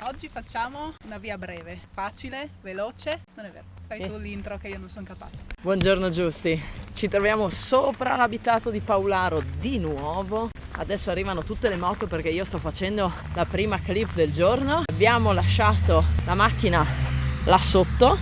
Oggi facciamo una via breve, facile, veloce. Non è vero, fai tu l'intro che io non sono capace. Buongiorno Giusti, ci troviamo sopra l'abitato di Paolaro di nuovo. Adesso arrivano tutte le moto perché io sto facendo la prima clip del giorno. Abbiamo lasciato la macchina là sotto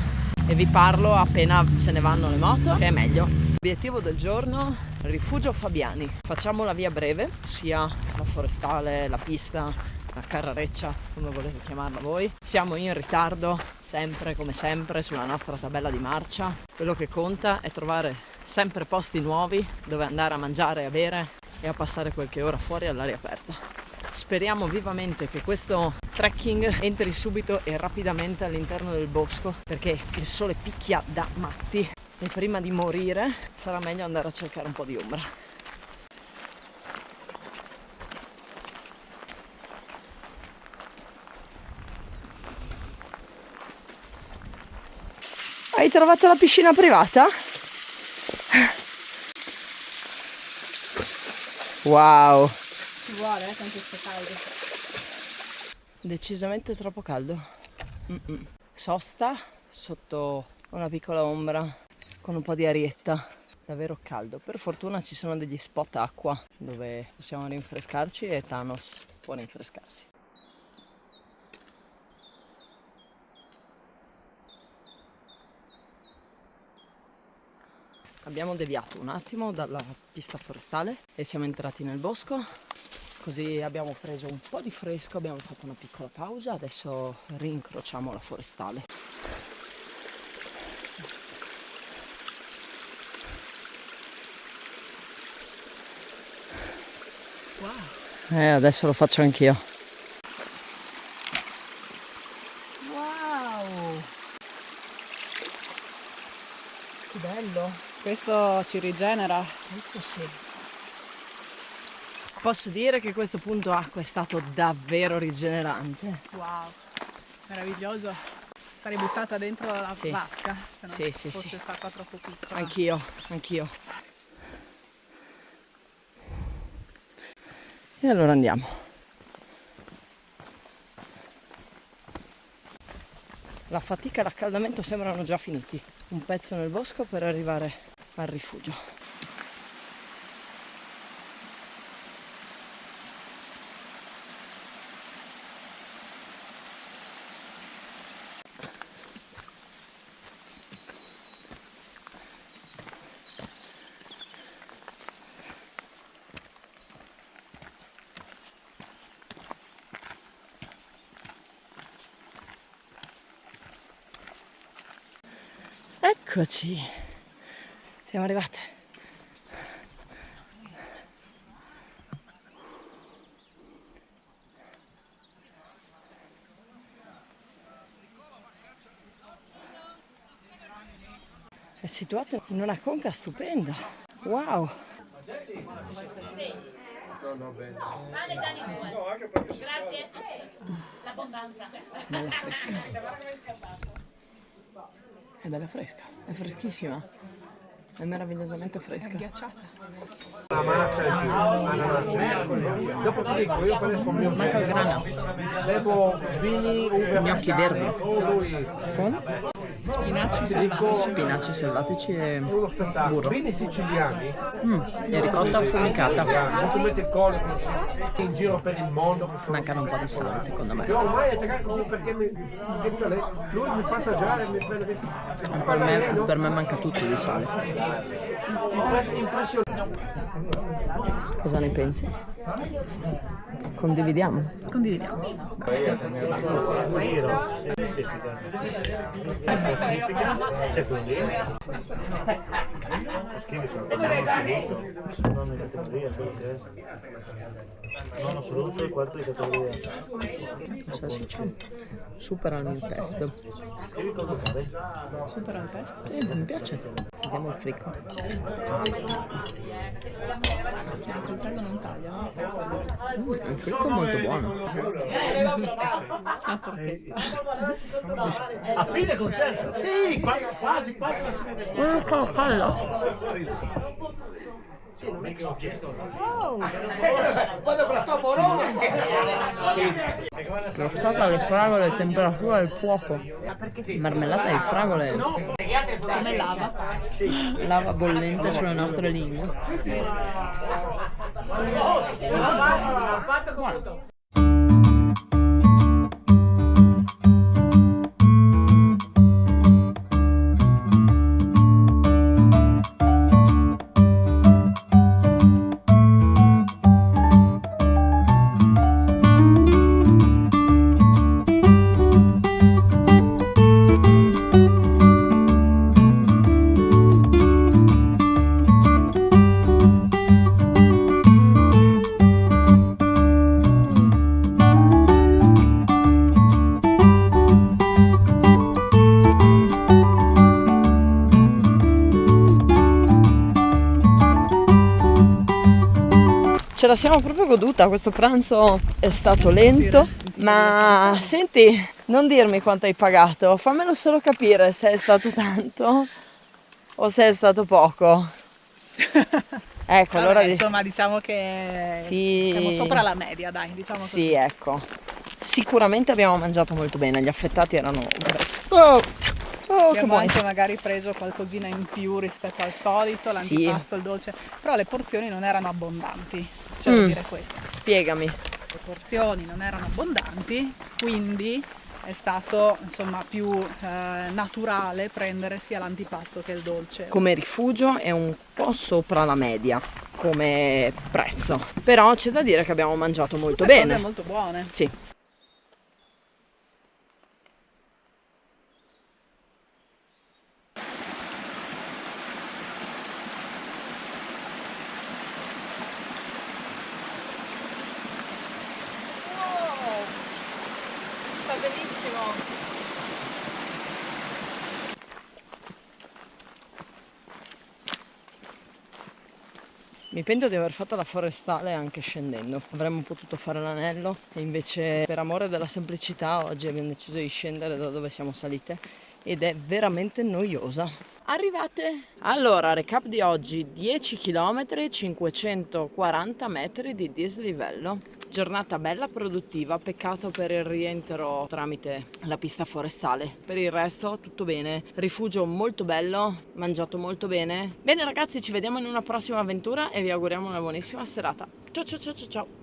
e vi parlo appena se ne vanno le moto, che è meglio. L'obiettivo del giorno, Rifugio Fabiani. Facciamo la via breve, ossia la forestale, la pista, la carrareccia, come volete chiamarla voi. Siamo in ritardo, sempre come sempre, sulla nostra tabella di marcia. Quello che conta è trovare sempre posti nuovi dove andare a mangiare, a bere e a passare qualche ora fuori all'aria aperta. Speriamo vivamente che questo trekking entri subito e rapidamente all'interno del bosco, perché il sole picchia da matti e prima di morire sarà meglio andare a cercare un po' di ombra. Hai trovato la piscina privata? Wow! Ci vuole, tanto sto caldo. Decisamente troppo caldo. Sosta sotto una piccola ombra con un po' di arietta. Davvero caldo. Per fortuna ci sono degli spot acqua dove possiamo rinfrescarci e Thanos può rinfrescarsi. Abbiamo deviato un attimo dalla pista forestale e siamo entrati nel bosco, così abbiamo preso un po' di fresco, abbiamo fatto una piccola pausa, adesso rincrociamo la forestale. Wow! Adesso lo faccio anch'io. Wow! Che bello! Questo ci rigenera. Questo sì. Posso dire che questo punto acqua è stato davvero rigenerante. Wow! Meraviglioso. Sarei buttata dentro la vasca, se no fosse stata troppo piccola. Anch'io. E allora andiamo. La fatica e l'accaldamento sembrano già finiti. Un pezzo nel bosco per arrivare al rifugio. Eccoci, siamo arrivate. È situato in una conca stupenda. Wow! Pane già di due. Grazie. L'abbondanza. Bella fresca. È bella fresca, è freschissima. È meravigliosamente fresca. Ghiacciata. La marcia è più. Dopo ti dico, io preso il mio Manca il grano. bevo vini, uve Gnocchi verdi. Con Spinaci selvatici. Spinaci selvatici e uno spettacolo. burro. Vini siciliani. E ricotta affumicata. Non ti metti il collo in giro per il mondo. Mancano un po' di sale secondo me. Io ormai a cercare così perché lui mi fa assaggiare, mi Per me manca tutto di sale. impressionante. Cosa ne pensi? Condividiamo. Condividiamo. E quindi scrivi sempre nome categoria, nono assoluto e quarto di categoria. La salsiccia supera il mio test. Scrivi cosa fare? Supera il test. Mi piace. Sentiamo il fricco. Il coltello non taglia, no? Il fricco è molto buono. Ah, perché? A fine concerto? Sì, quasi alla fine del concerto. Coltello. Sì, non è che successo. Quando per la tua borona. Sì. Crostata alle fragole, temperatura del fuoco. Marmellata di fragole. Come lava. Lava bollente sulle nostre lingue. Ce la siamo proprio goduta, questo pranzo è stato lento, ma senti, non dirmi quanto hai pagato, fammelo solo capire se è stato tanto o se è stato poco. Ecco, allora insomma, diciamo che siamo sopra la media, dai, diciamo così. Sì, ecco. Sicuramente abbiamo mangiato molto bene, gli affettati erano Abbiamo anche magari preso qualcosina in più rispetto al solito, l'antipasto, il dolce, però le porzioni non erano abbondanti, c'è da dire questo. Spiegami. Le porzioni non erano abbondanti, quindi è stato insomma più naturale prendere sia l'antipasto che il dolce. Come rifugio è un po' sopra la media come prezzo, però c'è da dire che abbiamo mangiato molto bene. Cose molto buone. Sì. Sta benissimo. Mi pento di aver fatto la forestale anche scendendo. Avremmo potuto fare l'anello e invece per amore della semplicità oggi abbiamo deciso di scendere da dove siamo salite ed è veramente noiosa. Arrivate! Allora, recap di oggi: 10 km, 540 metri di dislivello. Giornata bella, produttiva, peccato per il rientro tramite la pista forestale. Per il resto tutto bene, rifugio molto bello, mangiato molto bene. Bene ragazzi, ci vediamo in una prossima avventura e vi auguriamo una buonissima serata. Ciao ciao ciao ciao ciao!